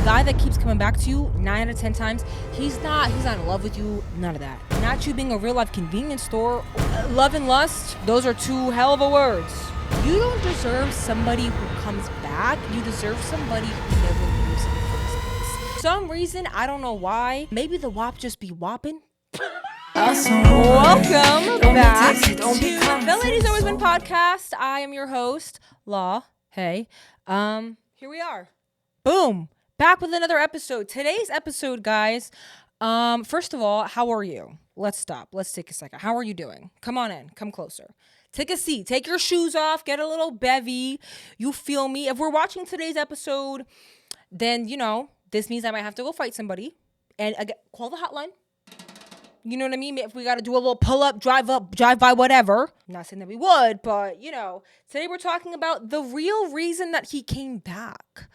The guy that keeps coming back to you 9 out of 10 times, he's not in love with you, none of that. Not you being a real life convenience store. Love and lust, those are two hell of a words. You don't deserve somebody who comes back. You deserve somebody who never leaves in the first place. Some reason, I don't know why. Maybe the wop just be whopping. Welcome back to the Ladies Always Win podcast. I am your host, Law. Hey, here we are. Boom. Back with another episode. Today's episode, guys. First of all, how are you? Let's stop. Let's take a second. How are you doing? Come on in. Come closer. Take a seat. Take your shoes off. Get a little bevy. You feel me? If we're watching today's episode, then, this means I might have to go fight somebody. And again, call the hotline. You know what I mean? If we got to do a little pull up, drive by, whatever. I'm not saying that we would, but, today we're talking about the real reason that he came back.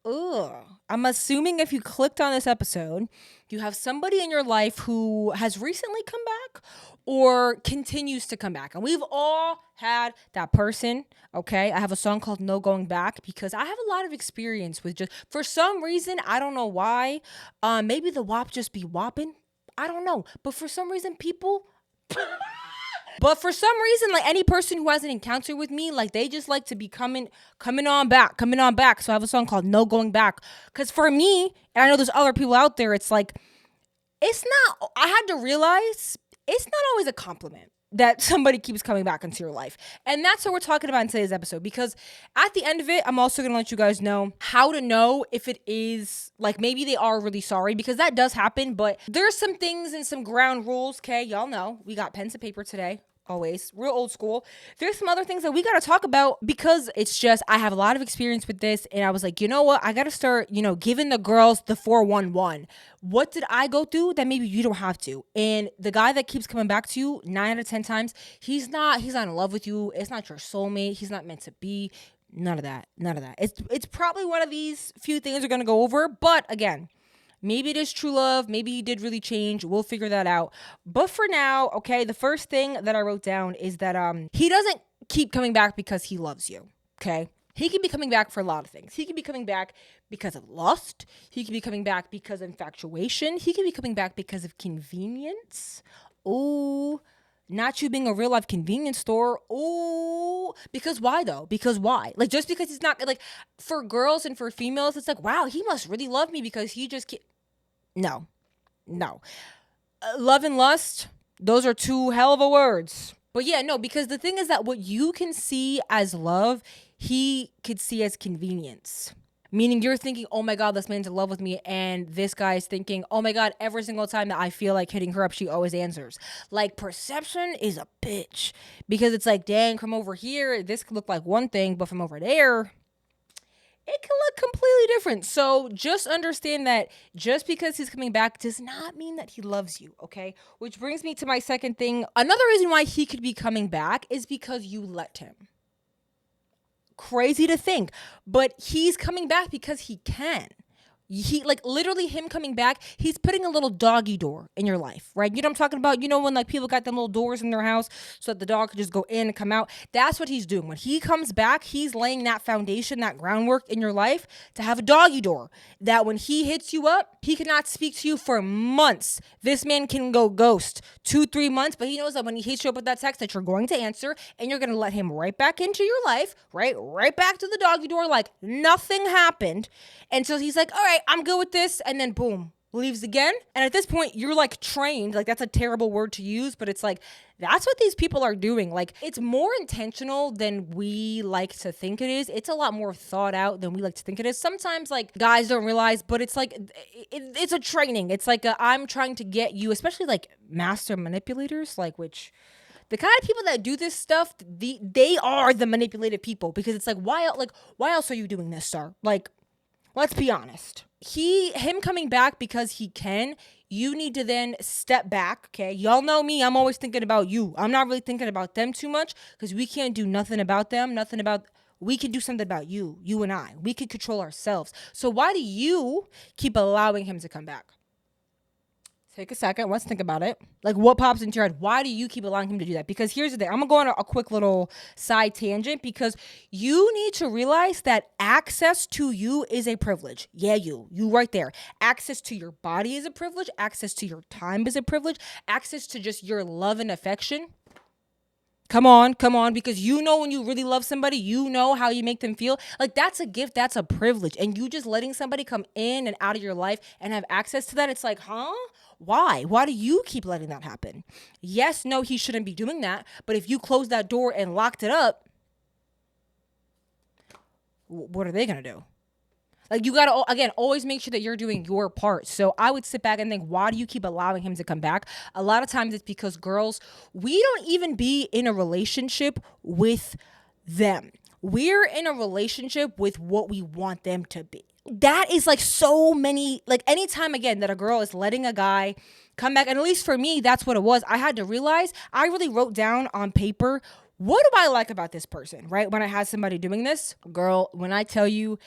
Ugh. I'm assuming if you clicked on this episode, you have somebody in your life who has recently come back or continues to come back. And we've all had that person, okay? I have a song called No Going Back because I have a lot of experience with just, for some reason, I don't know why, maybe the wop just be whopping. I don't know. But for some reason, like any person who has an encounter with me, like they just like to be coming on back. So I have a song called No Going Back. Because for me, and I know there's other people out there, it's like, I had to realize it's not always a compliment that somebody keeps coming back into your life. And that's what we're talking about in today's episode. Because at the end of it, I'm also going to let you guys know how to know if it is, like, maybe they are really sorry. Because that does happen. But there's some things and some ground rules, okay? Y'all know. We got pens and paper today. Always. Real old school. There's some other things that we got to talk about because it's just, I have a lot of experience with this. And I was like, you know what? I got to start, giving the girls the 411. What did I go through that maybe you don't have to? And the guy that keeps coming back to you 9 out of 10 times, he's not in love with you. It's not your soulmate. He's not meant to be. None of that. It's probably one of these few things we're going to go over. But again, maybe it is true love. Maybe he did really change. We'll figure that out. But for now, okay, the first thing that I wrote down is that he doesn't keep coming back because he loves you, okay? He can be coming back for a lot of things. He can be coming back because of lust. He can be coming back because of infatuation. He can be coming back because of convenience. Ooh, not you being a real life convenience store. Ooh, because why though? Because why? Like just because he's not, like for girls and for females, it's like, wow, he must really love me because he just can't. No. Love and lust, those are two hell of a words. But yeah, no, because the thing is that what you can see as love, he could see as convenience. Meaning you're thinking, oh my God, this man's in love with me. And this guy's thinking, oh my God, every single time that I feel like hitting her up, she always answers. Like perception is a bitch. Because it's like, dang, from over here, this could look like one thing. But from over there, it can look completely different. So just understand that just because he's coming back does not mean that he loves you, okay? Which brings me to my second thing. Another reason why he could be coming back is because you let him. Crazy to think, but he's coming back because he can. He, like, literally him coming back, he's putting a little doggy door in your life, right? You know what I'm talking about? You know when, like, people got them little doors in their house so that the dog could just go in and come out? That's what he's doing. When he comes back, he's laying that foundation, that groundwork in your life to have a doggy door. That when he hits you up, he cannot speak to you for months. This man can go ghost 2-3 months, but he knows that when he hits you up with that text that you're going to answer and you're going to let him right back into your life, right back to the doggy door like nothing happened until he's like, all right, I'm good with this, and then boom, leaves again. And at this point, you're like trained, like that's a terrible word to use, but it's like, that's what these people are doing. Like it's more intentional than we like to think it is. It's a lot more thought out than we like to think it is. Sometimes like guys don't realize, but it's like, it's a training. It's like I'm trying to get you, especially like master manipulators, like the kind of people that do this stuff, they are the manipulative people because it's like, why else are you doing this, sir? Like, let's be honest. Him coming back because he can, you need to then step back, okay? Y'all know me, I'm always thinking about you. I'm not really thinking about them too much because we can't do nothing about them, we can do something about you and I. We can control ourselves. So why do you keep allowing him to come back? Take a second. Let's think about it. Like, what pops into your head? Why do you keep allowing him to do that? Because here's the thing. I'm going to go on a quick little side tangent because you need to realize that access to you is a privilege. Yeah, you right there. Access to your body is a privilege. Access to your time is a privilege. Access to just your love and affection. Come on, because you know when you really love somebody, you know how you make them feel. Like, that's a gift, that's a privilege. And you just letting somebody come in and out of your life and have access to that, it's like, huh? Why? Why do you keep letting that happen? Yes, no, he shouldn't be doing that. But if you closed that door and locked it up, what are they going to do? Like, you got to, again, always make sure that you're doing your part. So I would sit back and think, why do you keep allowing him to come back? A lot of times it's because girls, we don't even be in a relationship with them. We're in a relationship with what we want them to be. That is like so many, like anytime again that a girl is letting a guy come back, and at least for me, that's what it was. I had to realize, I really wrote down on paper, what do I like about this person, right? When I had somebody doing this, girl, when I tell you,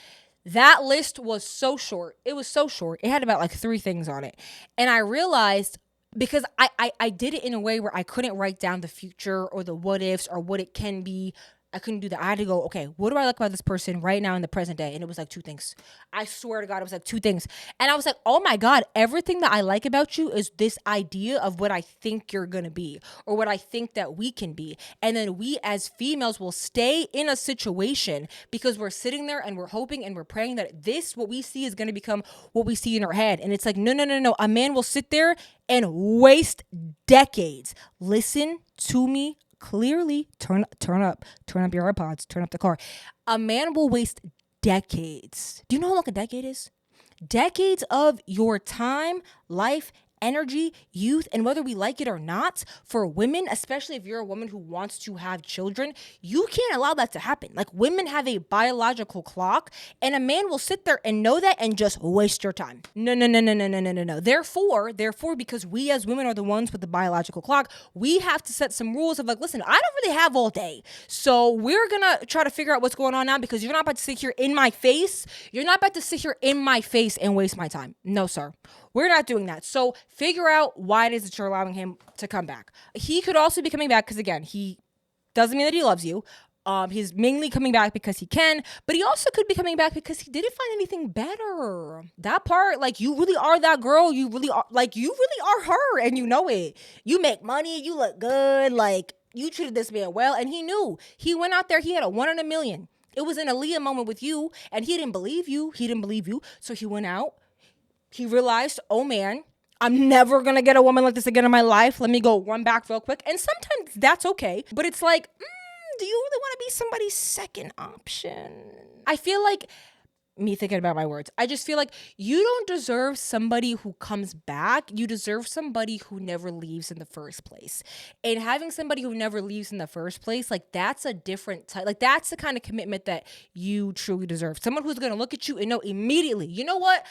that list was so short. It was so short. It had about like 3 things on it. And I realized, because I did it in a way where I couldn't write down the future or the what ifs or what it can be. I couldn't do that. I had to go, okay, what do I like about this person right now in the present day? And it was like 2 things. I swear to God, it was like 2 things. And I was like, oh my God, everything that I like about you is this idea of what I think you're going to be or what I think that we can be. And then we as females will stay in a situation because we're sitting there and we're hoping and we're praying that this, what we see, is going to become what we see in our head. And it's like, no. A man will sit there and waste decades. Listen to me clearly. Turn up your AirPods, turn up the car. A man will waste decades. Do you know how long a decade is? Decades of your time, life, energy, youth, and whether we like it or not, for women, especially if you're a woman who wants to have children, you can't allow that to happen. Like, women have a biological clock, and a man will sit there and know that and just waste your time. No. Therefore, because we as women are the ones with the biological clock, we have to set some rules of like, listen, I don't really have all day. So we're gonna try to figure out what's going on now, because you're not about to sit here in my face. You're not about to sit here in my face and waste my time. No, sir. We're not doing that. So figure out why it is that you're allowing him to come back. He could also be coming back because, again, he doesn't mean that he loves you. He's mainly coming back because he can, but he also could be coming back because he didn't find anything better. That part, like, you really are that girl. You really are her, and you know it. You make money. You look good. Like, you treated this man well, and he knew. He went out there. He had a 1 in a million. It was an Aaliyah moment with you, and he didn't believe you. So he went out. He realized, oh man, I'm never going to get a woman like this again in my life. Let me go run back real quick. And sometimes that's okay. But it's like, do you really want to be somebody's second option? I feel like, me thinking about my words, I just feel like you don't deserve somebody who comes back. You deserve somebody who never leaves in the first place. And having somebody who never leaves in the first place, like, that's a different type. Like, that's the kind of commitment that you truly deserve. Someone who's going to look at you and know immediately, you know what?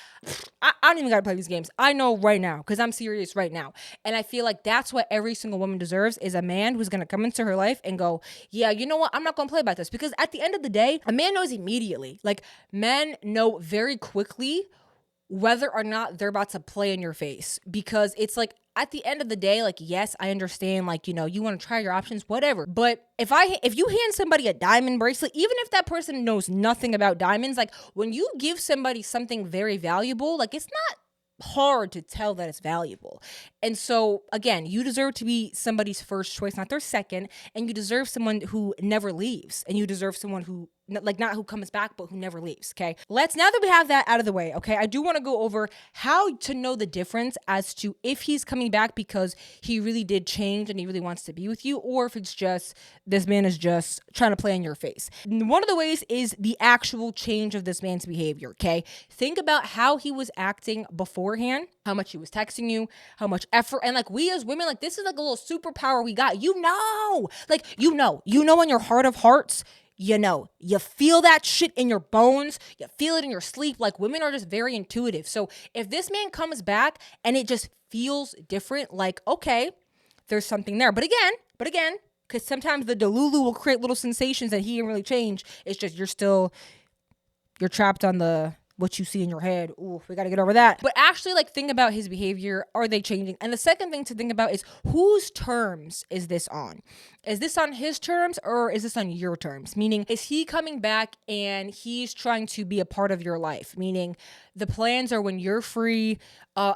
I don't even got to play these games. I know right now because I'm serious right now. And I feel like that's what every single woman deserves, is a man who's going to come into her life and go, yeah, you know what? I'm not going to play about this. Because at the end of the day, a man knows immediately. Like, men know very quickly whether or not they're about to play in your face, because it's like, at the end of the day, like, yes, I understand, like, you know, you want to try your options, whatever. But if you hand somebody a diamond bracelet, even if that person knows nothing about diamonds, like, when you give somebody something very valuable, like, it's not hard to tell that it's valuable. And so, again, you deserve to be somebody's first choice, not their second. And you deserve someone who never leaves. And you deserve someone who, like, not who comes back, but who never leaves. Okay. Now that we have that out of the way, okay, I do want to go over how to know the difference as to if he's coming back because he really did change and he really wants to be with you, or if it's just, this man is just trying to play in your face. One of the ways is the actual change of this man's behavior. Okay. Think about how he was acting beforehand, how much he was texting you, how much effort. And like, we as women, like, this is like a little superpower we got, you know, in your heart of hearts, you know, you feel that shit in your bones, you feel it in your sleep. Like, women are just very intuitive. So if this man comes back and it just feels different, like, okay, there's something there. But again, because sometimes the Delulu will create little sensations that he didn't really change. It's just, you're trapped on the what you see in your head. Ooh, we got to get over that. But actually, like, think about his behavior. Are they changing? And the second thing to think about is, whose terms is this on? Is this on his terms, or is this on your terms? Meaning, is he coming back and he's trying to be a part of your life? Meaning, the plans are when you're free.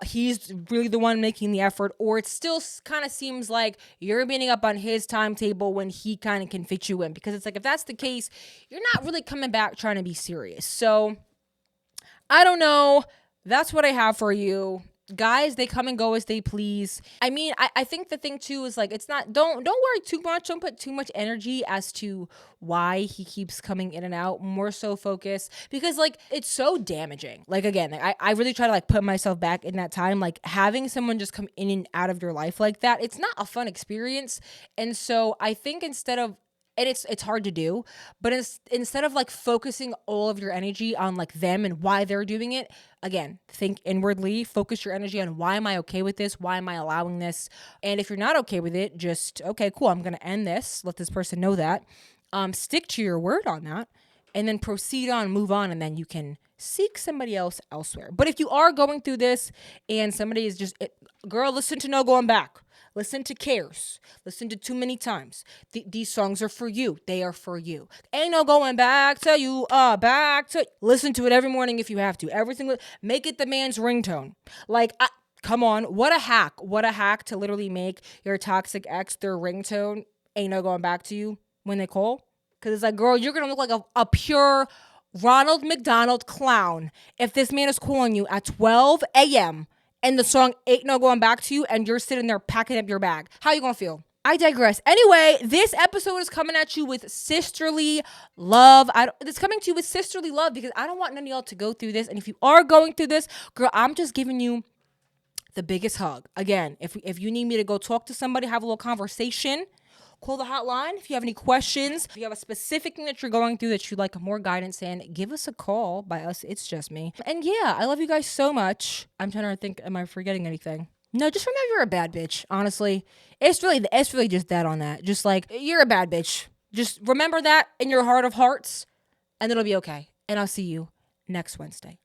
He's really the one making the effort, or it still kind of seems like you're meeting up on his timetable when he kind of can fit you in. Because it's like, if that's the case, you're not really coming back trying to be serious. So I don't know. That's what I have for you. Guys, they come and go as they please. I mean, I think the thing too is, like, it's not, don't worry too much. Don't put too much energy as to why he keeps coming in and out. More so focus, because, like, it's so damaging. Like, again, I really try to, like, put myself back in that time. Like, having someone just come in and out of your life like that, it's not a fun experience. And so I think instead of, and it's hard to do, but instead of, like, focusing all of your energy on, like, them and why they're doing it, again, think inwardly, focus your energy on, why am I okay with this? Why am I allowing this? And if you're not okay with it, just, okay, cool, I'm going to end this. Let this person know that. Stick to your word on that, and then proceed on, move on, and then you can seek somebody else elsewhere. But if you are going through this and somebody is just, girl, listen to No Going Back. Listen to Cares. Listen to Too Many Times. These songs are for you. They are for you. Ain't no going back to you. Back to. Listen to it every morning if you have to. Everything. Make it the man's ringtone. Like, come on. What a hack. What a hack to literally make your toxic ex their ringtone. Ain't no going back to you when they call. Because it's like, girl, you're going to look like a pure Ronald McDonald clown if this man is calling you at 12 a.m. and the song Ain't No Going Back to You, and you're sitting there packing up your bag. How you gonna feel? I digress. Anyway, this episode is coming at you with sisterly love. It's coming to you with sisterly love because I don't want none of y'all to go through this. And if you are going through this, girl, I'm just giving you the biggest hug. Again, if you need me to go talk to somebody, have a little conversation, call the hotline. If you have any questions, if you have a specific thing that you're going through that you'd like more guidance in, give us a call. By us, it's just me. And yeah, I love you guys so much. I'm trying to think, am I forgetting anything? No, just remember you're a bad bitch, honestly. It's really just that on that. Just like, you're a bad bitch. Just remember that in your heart of hearts, and it'll be okay. And I'll see you next Wednesday.